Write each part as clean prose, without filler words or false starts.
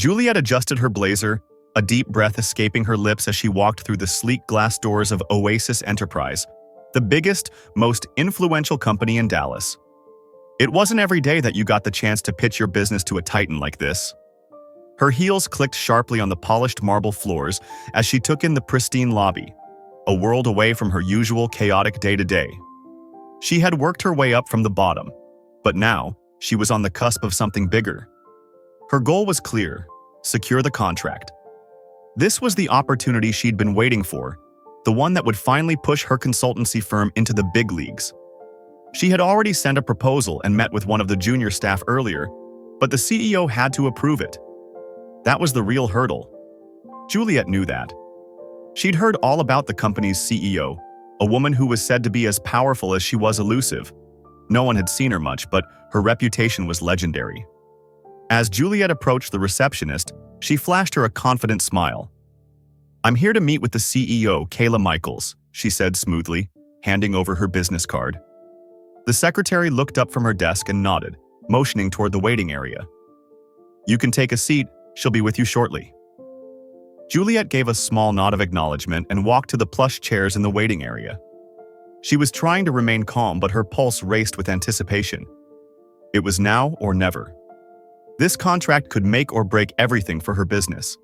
Juliet adjusted her blazer, a deep breath escaping her lips as she walked through the sleek glass doors of Oasis Enterprise, the biggest, most influential company in Dallas. It wasn't every day that you got the chance to pitch your business to a titan like this. Her heels clicked sharply on the polished marble floors as she took in the pristine lobby, a world away from her usual chaotic day-to-day. She had worked her way up from the bottom, but now she was on the cusp of something bigger. Her goal was clear: secure the contract. This was the opportunity she'd been waiting for, the one that would finally push her consultancy firm into the big leagues. She had already sent a proposal and met with one of the junior staff earlier, but the CEO had to approve it. That was the real hurdle. Juliet knew that. She'd heard all about the company's CEO, a woman who was said to be as powerful as she was elusive. No one had seen her much, but her reputation was legendary. As Juliet approached the receptionist, she flashed her a confident smile. "I'm here to meet with the CEO, Kayla Michaels," she said smoothly, handing over her business card. The secretary looked up from her desk and nodded, motioning toward the waiting area. "You can take a seat. She'll be with you shortly." Juliet gave a small nod of acknowledgement and walked to the plush chairs in the waiting area. She was trying to remain calm, but her pulse raced with anticipation. It was now or never. This contract could make or break everything for her business.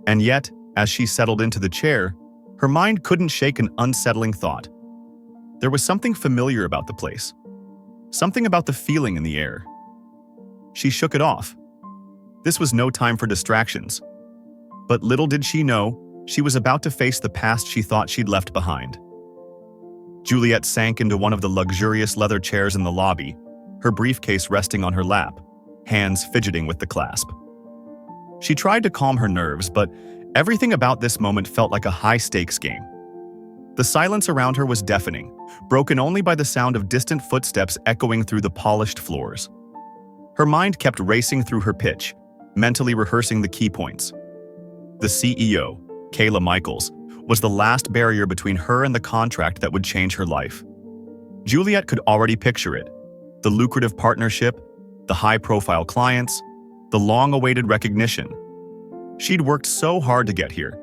And yet, as she settled into the chair, her mind couldn't shake an unsettling thought. There was something familiar about the place. Something about the feeling in the air. She shook it off. This was no time for distractions. But little did she know, she was about to face the past she thought she'd left behind. Juliet sank into one of the luxurious leather chairs in the lobby, her briefcase resting on her lap, hands fidgeting with the clasp. She tried to calm her nerves, but everything about this moment felt like a high-stakes game. The silence around her was deafening, broken only by the sound of distant footsteps echoing through the polished floors. Her mind kept racing through her pitch, mentally rehearsing the key points. The CEO, Kayla Michaels, was the last barrier between her and the contract that would change her life. Juliet could already picture it: the lucrative partnership, the high-profile clients, the long-awaited recognition. She'd worked so hard to get here.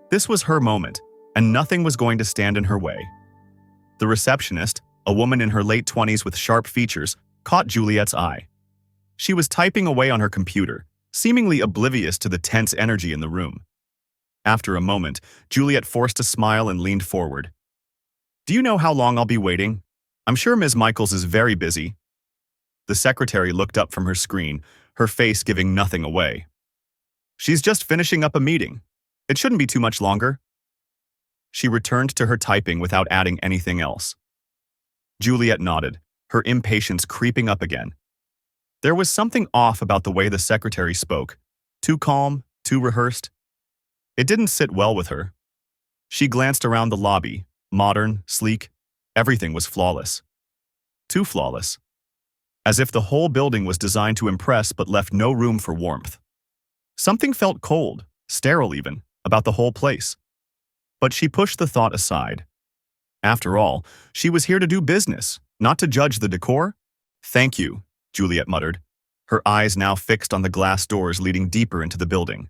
This was her moment, and nothing was going to stand in her way. The receptionist, a woman in her late 20s with sharp features, caught Juliet's eye. She was typing away on her computer, seemingly oblivious to the tense energy in the room. After a moment, Juliet forced a smile and leaned forward. "Do you know how long I'll be waiting? I'm sure Ms. Michaels is very busy." The secretary looked up from her screen, her face giving nothing away. "She's just finishing up a meeting. It shouldn't be too much longer." She returned to her typing without adding anything else. Juliet nodded, her impatience creeping up again. There was something off about the way the secretary spoke, too calm, too rehearsed. It didn't sit well with her. She glanced around the lobby, modern, sleek. Everything was flawless. Too flawless. As if the whole building was designed to impress but left no room for warmth. Something felt cold, sterile even, about the whole place. But she pushed the thought aside. After all, she was here to do business, not to judge the decor. "Thank you," Juliet muttered, her eyes now fixed on the glass doors leading deeper into the building.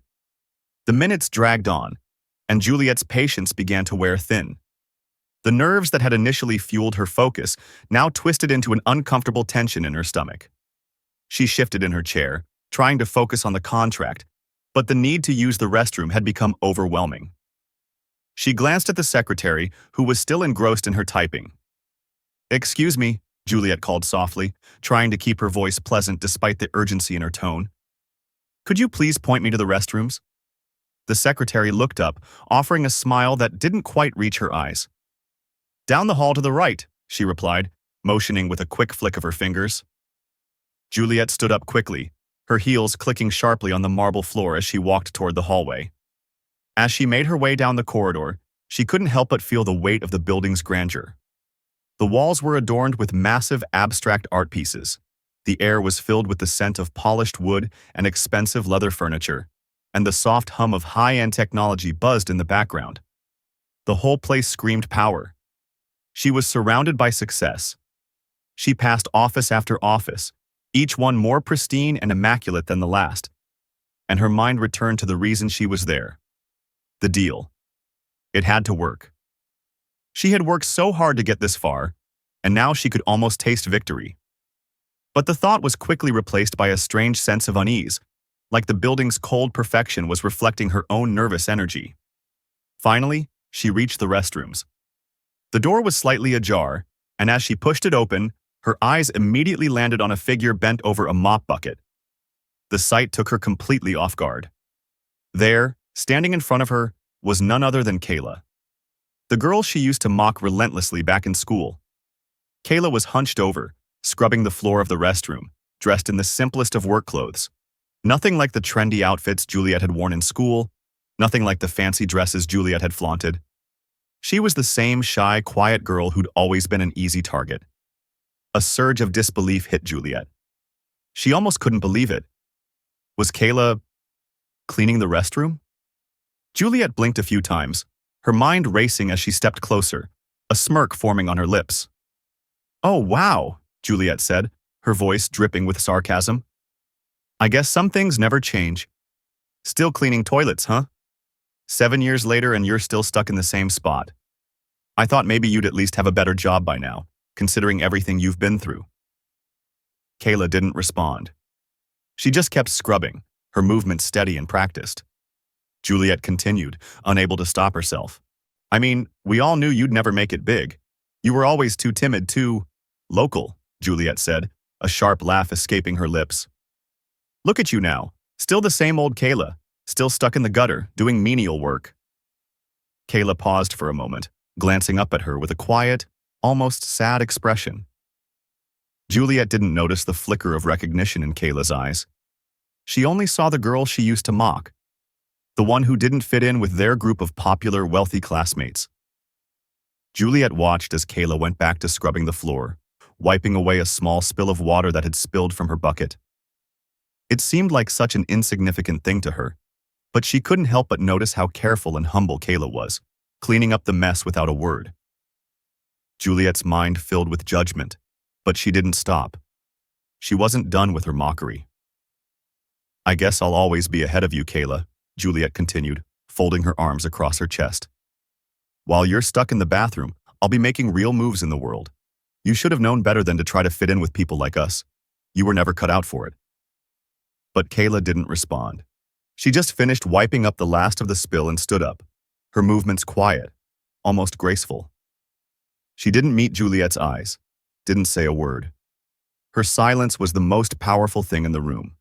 The minutes dragged on, and Juliet's patience began to wear thin. The nerves that had initially fueled her focus now twisted into an uncomfortable tension in her stomach. She shifted in her chair, trying to focus on the contract, but the need to use the restroom had become overwhelming. She glanced at the secretary, who was still engrossed in her typing. "Excuse me," Juliet called softly, trying to keep her voice pleasant despite the urgency in her tone. "Could you please point me to the restrooms?" The secretary looked up, offering a smile that didn't quite reach her eyes. "Down the hall to the right," she replied, motioning with a quick flick of her fingers. Juliet stood up quickly, her heels clicking sharply on the marble floor as she walked toward the hallway. As she made her way down the corridor, she couldn't help but feel the weight of the building's grandeur. The walls were adorned with massive abstract art pieces. The air was filled with the scent of polished wood and expensive leather furniture, and the soft hum of high-end technology buzzed in the background. The whole place screamed power. She was surrounded by success. She passed office after office, each one more pristine and immaculate than the last. and her mind returned to the reason she was there. The deal. It had to work. She had worked so hard to get this far, and now she could almost taste victory. But the thought was quickly replaced by a strange sense of unease, like the building's cold perfection was reflecting her own nervous energy. Finally, she reached the restrooms. The door was slightly ajar, and as she pushed it open, her eyes immediately landed on a figure bent over a mop bucket. The sight took her completely off guard. There, standing in front of her, was none other than Kayla, the girl she used to mock relentlessly back in school. Kayla was hunched over, scrubbing the floor of the restroom, dressed in the simplest of work clothes. Nothing like the trendy outfits Juliet had worn in school, nothing like the fancy dresses Juliet had flaunted. She was the same shy, quiet girl who'd always been an easy target. A surge of disbelief hit Juliet. She almost couldn't believe it. Was Kayla cleaning the restroom? Juliet blinked a few times, her mind racing as she stepped closer, a smirk forming on her lips. "Oh, wow," Juliet said, her voice dripping with sarcasm. "I guess some things never change. Still cleaning toilets, huh? 7 years later and you're still stuck in the same spot. I thought maybe you'd at least have a better job by now, considering everything you've been through." Kayla didn't respond. She just kept scrubbing, her movements steady and practiced. Juliet continued, unable to stop herself. "I mean, we all knew you'd never make it big. You were always too timid, too local," Juliet said, a sharp laugh escaping her lips. "Look at you now, still the same old Kayla, still stuck in the gutter, doing menial work." Kayla paused for a moment, glancing up at her with a quiet, almost sad expression. Juliet didn't notice the flicker of recognition in Kayla's eyes. She only saw the girl she used to mock, the one who didn't fit in with their group of popular, wealthy classmates. Juliet watched as Kayla went back to scrubbing the floor, wiping away a small spill of water that had spilled from her bucket. It seemed like such an insignificant thing to her, but she couldn't help but notice how careful and humble Kayla was, cleaning up the mess without a word. Juliet's mind filled with judgment, but she didn't stop. She wasn't done with her mockery. "I guess I'll always be ahead of you, Kayla," Juliet continued, folding her arms across her chest. "While you're stuck in the bathroom, I'll be making real moves in the world. You should have known better than to try to fit in with people like us. You were never cut out for it." But Kayla didn't respond. She just finished wiping up the last of the spill and stood up, her movements quiet, almost graceful. She didn't meet Juliet's eyes, didn't say a word. Her silence was the most powerful thing in the room.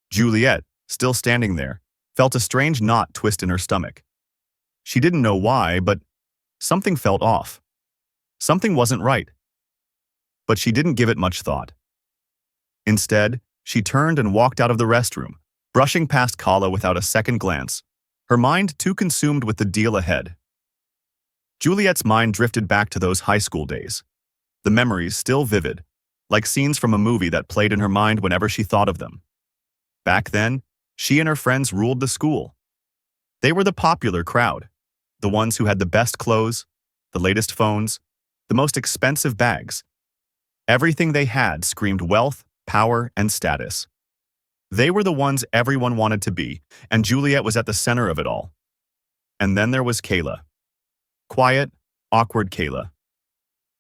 Juliet, still standing there, felt a strange knot twist in her stomach. She didn't know why, but something felt off. Something wasn't right. But she didn't give it much thought. Instead, she turned and walked out of the restroom, brushing past Kala without a second glance, her mind too consumed with the deal ahead. Juliet's mind drifted back to those high school days, the memories still vivid, like scenes from a movie that played in her mind whenever she thought of them. Back then, she and her friends ruled the school. They were the popular crowd, the ones who had the best clothes, the latest phones, the most expensive bags. Everything they had screamed wealth, power, and status. They were the ones everyone wanted to be, and Juliet was at the center of it all. And then there was Kayla. Quiet, awkward Kayla.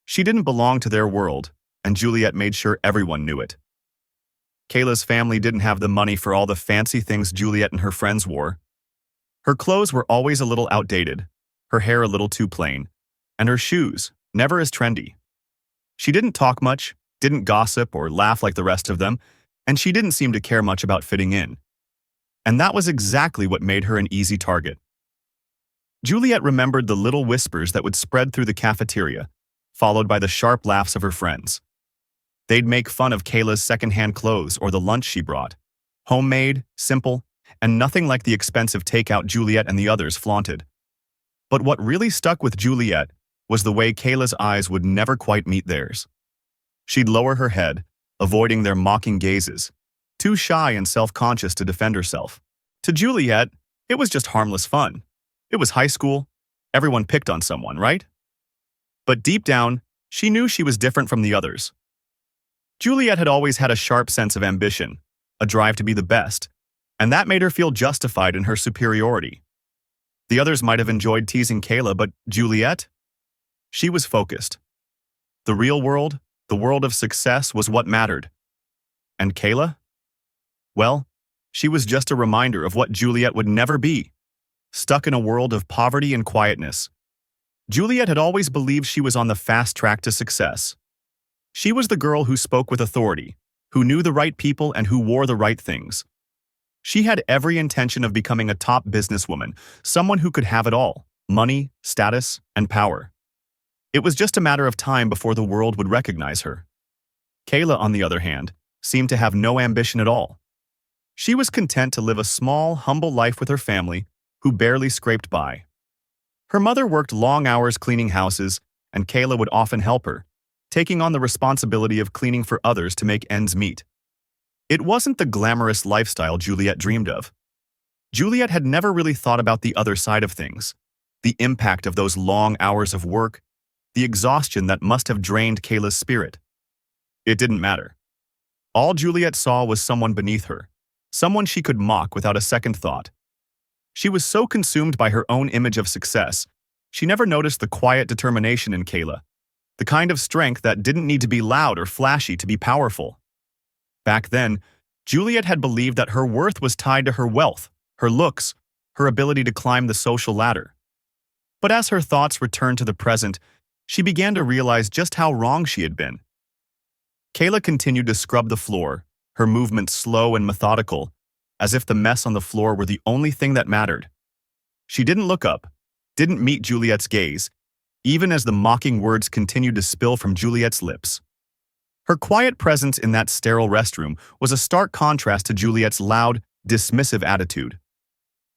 She didn't belong to their world, and Juliet made sure everyone knew it. Kayla's family didn't have the money for all the fancy things Juliet and her friends wore. Her clothes were always a little outdated, her hair a little too plain, and her shoes never as trendy. She didn't talk much, didn't gossip or laugh like the rest of them, and she didn't seem to care much about fitting in. And that was exactly what made her an easy target. Juliet remembered the little whispers that would spread through the cafeteria, followed by the sharp laughs of her friends. They'd make fun of Kayla's secondhand clothes or the lunch she brought. Homemade, simple, and nothing like the expensive takeout Juliet and the others flaunted. But what really stuck with Juliet was the way Kayla's eyes would never quite meet theirs. She'd lower her head, avoiding their mocking gazes, too shy and self-conscious to defend herself. To Juliet, it was just harmless fun. It was high school. Everyone picked on someone, right? But deep down, she knew she was different from the others. Juliet had always had a sharp sense of ambition, a drive to be the best, and that made her feel justified in her superiority. The others might have enjoyed teasing Kayla, but Juliet? She was focused. The real world, the world of success, was what mattered. And Kayla? Well, she was just a reminder of what Juliet would never be, stuck in a world of poverty and quietness. Juliet had always believed she was on the fast track to success. She was the girl who spoke with authority, who knew the right people and who wore the right things. She had every intention of becoming a top businesswoman, someone who could have it all: money, status, and power. It was just a matter of time before the world would recognize her. Kayla, on the other hand, seemed to have no ambition at all. She was content to live a small, humble life with her family, who barely scraped by. Her mother worked long hours cleaning houses, and Kayla would often help her, taking on the responsibility of cleaning for others to make ends meet. It wasn't the glamorous lifestyle Juliet dreamed of. Juliet had never really thought about the other side of things, the impact of those long hours of work, the exhaustion that must have drained Kayla's spirit. It didn't matter. All Juliet saw was someone beneath her, someone she could mock without a second thought. She was so consumed by her own image of success, she never noticed the quiet determination in Kayla, the kind of strength that didn't need to be loud or flashy to be powerful. Back then, Juliet had believed that her worth was tied to her wealth, her looks, her ability to climb the social ladder. But as her thoughts returned to the present, she began to realize just how wrong she had been. Kayla continued to scrub the floor, her movements slow and methodical, as if the mess on the floor were the only thing that mattered. She didn't look up, didn't meet Juliet's gaze, even as the mocking words continued to spill from Juliet's lips. Her quiet presence in that sterile restroom was a stark contrast to Juliet's loud, dismissive attitude.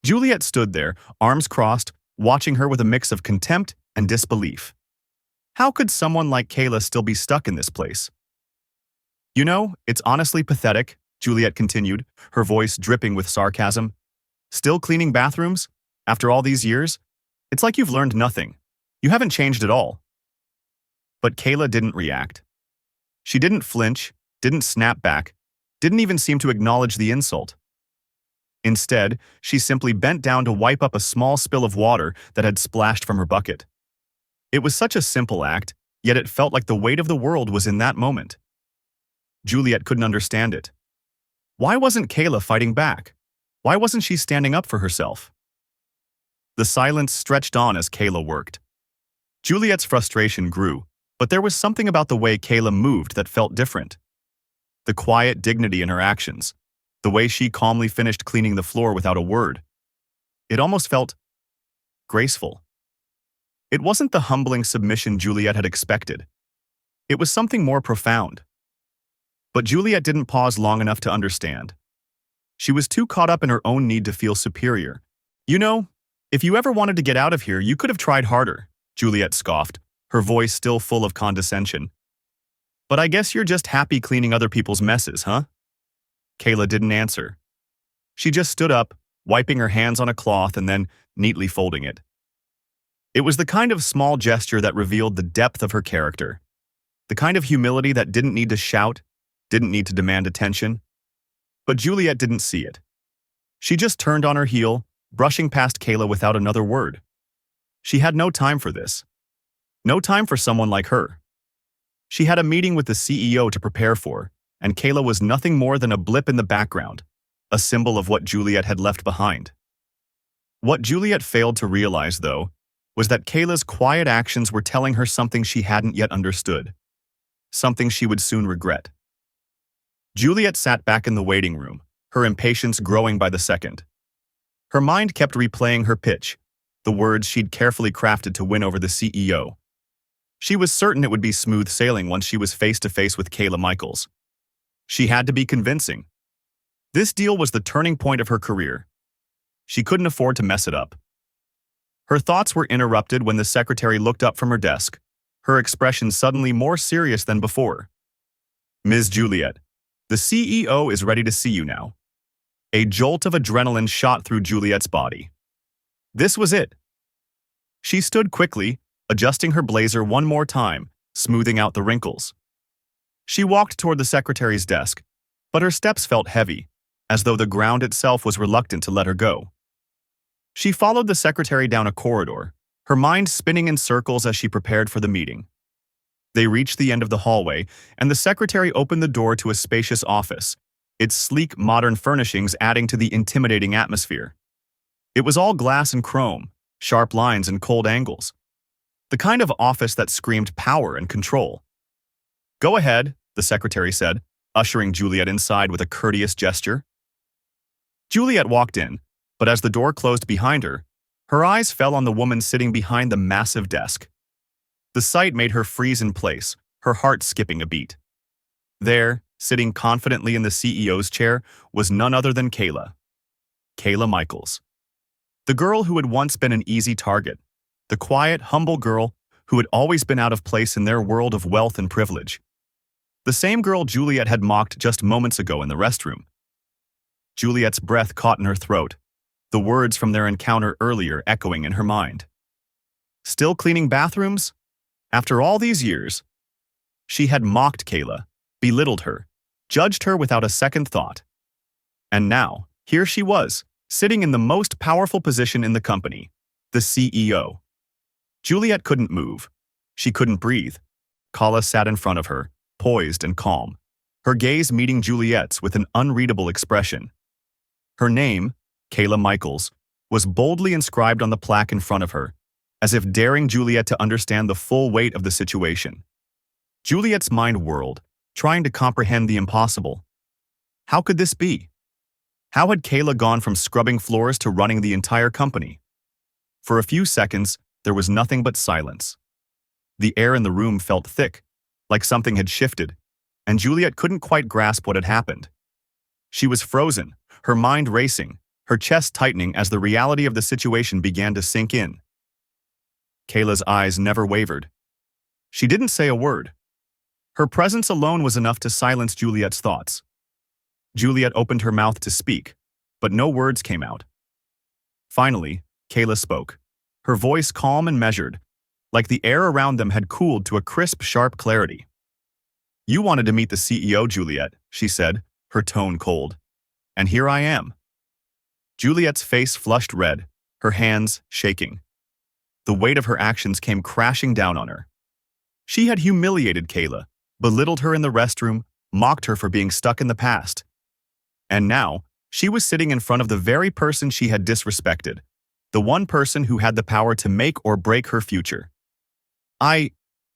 Juliet stood there, arms crossed, watching her with a mix of contempt and disbelief. How could someone like Kayla still be stuck in this place? "You know, it's honestly pathetic," Juliet continued, her voice dripping with sarcasm. "Still cleaning bathrooms? After all these years? It's like you've learned nothing. You haven't changed at all." But Kayla didn't react. She didn't flinch, didn't snap back, didn't even seem to acknowledge the insult. Instead, she simply bent down to wipe up a small spill of water that had splashed from her bucket. It was such a simple act, yet it felt like the weight of the world was in that moment. Juliet couldn't understand it. Why wasn't Kayla fighting back? Why wasn't she standing up for herself? The silence stretched on as Kayla worked. Juliet's frustration grew, but there was something about the way Kayla moved that felt different. The quiet dignity in her actions, the way she calmly finished cleaning the floor without a word. It almost felt graceful. It wasn't the humbling submission Juliet had expected. It was something more profound. But Juliet didn't pause long enough to understand. She was too caught up in her own need to feel superior. "You know, if you ever wanted to get out of here, you could have tried harder," Juliet scoffed, her voice still full of condescension. "But I guess you're just happy cleaning other people's messes, huh?" Kayla didn't answer. She just stood up, wiping her hands on a cloth and then neatly folding it. It was the kind of small gesture that revealed the depth of her character, the kind of humility that didn't need to shout, didn't need to demand attention. But Juliet didn't see it. She just turned on her heel, brushing past Kayla without another word. She had no time for this. No time for someone like her. She had a meeting with the CEO to prepare for, and Kayla was nothing more than a blip in the background, a symbol of what Juliet had left behind. What Juliet failed to realize, though, was that Kayla's quiet actions were telling her something she hadn't yet understood, something she would soon regret. Juliet sat back in the waiting room, her impatience growing by the second. Her mind kept replaying her pitch, the words she'd carefully crafted to win over the CEO. She was certain it would be smooth sailing once she was face to face with Kayla Michaels. She had to be convincing. This deal was the turning point of her career. She couldn't afford to mess it up. Her thoughts were interrupted when the secretary looked up from her desk, her expression suddenly more serious than before. "Ms. Juliet, the CEO is ready to see you now." A jolt of adrenaline shot through Juliet's body. This was it. She stood quickly, adjusting her blazer one more time, smoothing out the wrinkles. She walked toward the secretary's desk, but her steps felt heavy, as though the ground itself was reluctant to let her go. She followed the secretary down a corridor, her mind spinning in circles as she prepared for the meeting. They reached the end of the hallway, and the secretary opened the door to a spacious office, its sleek, modern furnishings adding to the intimidating atmosphere. It was all glass and chrome, sharp lines and cold angles. The kind of office that screamed power and control. "Go ahead," the secretary said, ushering Juliet inside with a courteous gesture. Juliet walked in, but as the door closed behind her, her eyes fell on the woman sitting behind the massive desk. The sight made her freeze in place, her heart skipping a beat. There, sitting confidently in the CEO's chair, was none other than Kayla Michaels. The girl who had once been an easy target, the quiet, humble girl who had always been out of place in their world of wealth and privilege. The same girl Juliet had mocked just moments ago in the restroom. Juliet's breath caught in her throat, the words from their encounter earlier echoing in her mind. Still cleaning bathrooms? After all these years? She had mocked Kayla, belittled her, judged her without a second thought. And now, here she was, sitting in the most powerful position in the company, the CEO. Juliet couldn't move. She couldn't breathe. Kayla sat in front of her, poised and calm, her gaze meeting Juliet's with an unreadable expression. Her name, Kayla Michaels, was boldly inscribed on the plaque in front of her, as if daring Juliet to understand the full weight of the situation. Juliet's mind whirled, trying to comprehend the impossible. How could this be? How had Kayla gone from scrubbing floors to running the entire company? For a few seconds, there was nothing but silence. The air in the room felt thick, like something had shifted, and Juliet couldn't quite grasp what had happened. She was frozen, her mind racing, her chest tightening as the reality of the situation began to sink in. Kayla's eyes never wavered. She didn't say a word. Her presence alone was enough to silence Juliet's thoughts. Juliet opened her mouth to speak, but no words came out. Finally, Kayla spoke, her voice calm and measured, like the air around them had cooled to a crisp, sharp clarity. "You wanted to meet the CEO, Juliet," she said, her tone cold. "And here I am." Juliet's face flushed red, her hands shaking. The weight of her actions came crashing down on her. She had humiliated Kayla, belittled her in the restroom, mocked her for being stuck in the past. And now, she was sitting in front of the very person she had disrespected, the one person who had the power to make or break her future.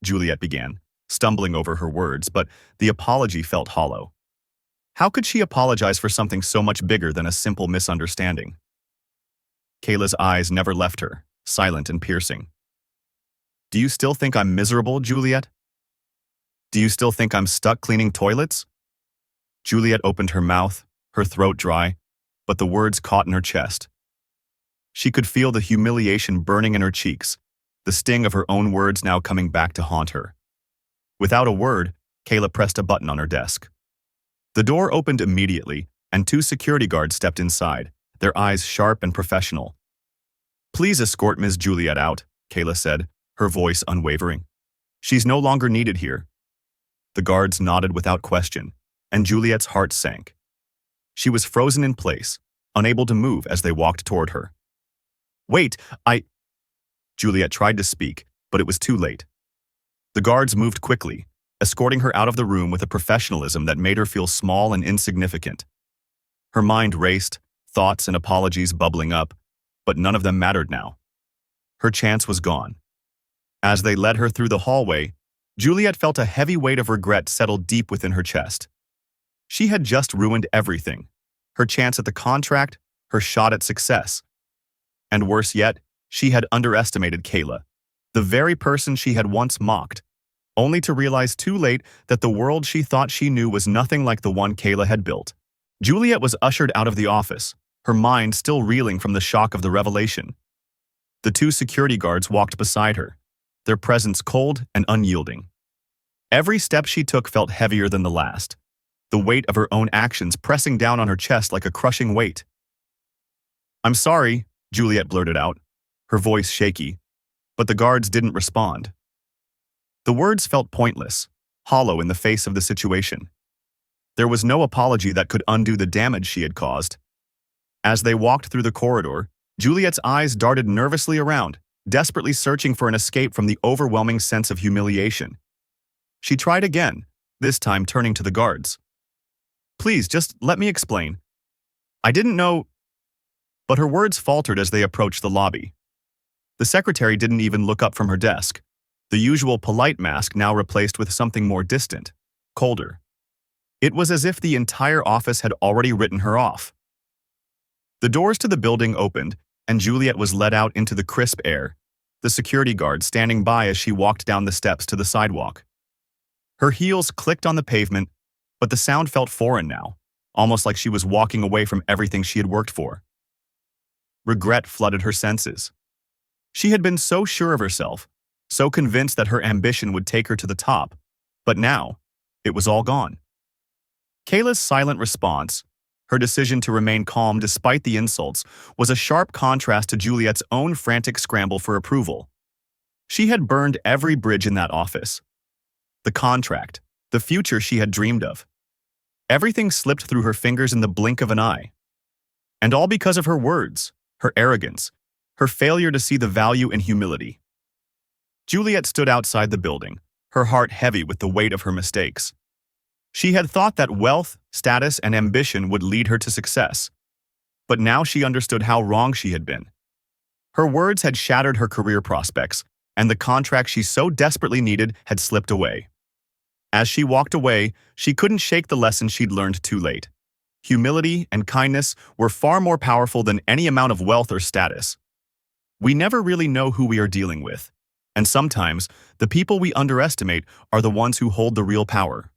Juliet began, stumbling over her words, but the apology felt hollow. How could she apologize for something so much bigger than a simple misunderstanding? Kayla's eyes never left her, silent and piercing. "Do you still think I'm miserable, Juliet? Do you still think I'm stuck cleaning toilets?" Juliet opened her mouth, her throat dry, but the words caught in her chest. She could feel the humiliation burning in her cheeks, the sting of her own words now coming back to haunt her. Without a word, Kayla pressed a button on her desk. The door opened immediately, and 2 security guards stepped inside, their eyes sharp and professional. "Please escort Ms. Juliet out," Kayla said, her voice unwavering. "She's no longer needed here." The guards nodded without question, and Juliet's heart sank. She was frozen in place, unable to move as they walked toward her. "Wait, Juliet tried to speak, but it was too late. The guards moved quickly, escorting her out of the room with a professionalism that made her feel small and insignificant. Her mind raced, thoughts and apologies bubbling up, but none of them mattered now. Her chance was gone. As they led her through the hallway, Juliet felt a heavy weight of regret settle deep within her chest. She had just ruined everything: her chance at the contract, her shot at success. And worse yet, she had underestimated Kayla, the very person she had once mocked, only to realize too late that the world she thought she knew was nothing like the one Kayla had built. Juliet was ushered out of the office, her mind still reeling from the shock of the revelation. The 2 security guards walked beside her, their presence cold and unyielding. Every step she took felt heavier than the last, the weight of her own actions pressing down on her chest like a crushing weight. "I'm sorry," Juliet blurted out, her voice shaky, but the guards didn't respond. The words felt pointless, hollow in the face of the situation. There was no apology that could undo the damage she had caused. As they walked through the corridor, Juliet's eyes darted nervously around, desperately searching for an escape from the overwhelming sense of humiliation. She tried again, this time turning to the guards. "Please, just let me explain. I didn't know—" But her words faltered as they approached the lobby. The secretary didn't even look up from her desk, the usual polite mask now replaced with something more distant, colder. It was as if the entire office had already written her off. The doors to the building opened, and Juliet was led out into the crisp air, the security guard standing by as she walked down the steps to the sidewalk. Her heels clicked on the pavement, but the sound felt foreign now, almost like she was walking away from everything she had worked for. Regret flooded her senses. She had been so sure of herself, so convinced that her ambition would take her to the top, but now, it was all gone. Kayla's silent response, her decision to remain calm despite the insults, was a sharp contrast to Juliet's own frantic scramble for approval. She had burned every bridge in that office. The contract, the future she had dreamed of. Everything slipped through her fingers in the blink of an eye. And all because of her words, her arrogance, her failure to see the value in humility. Juliet stood outside the building, her heart heavy with the weight of her mistakes. She had thought that wealth, status, and ambition would lead her to success. But now she understood how wrong she had been. Her words had shattered her career prospects, and the contract she so desperately needed had slipped away. As she walked away, she couldn't shake the lesson she'd learned too late. Humility and kindness were far more powerful than any amount of wealth or status. We never really know who we are dealing with, and sometimes the people we underestimate are the ones who hold the real power.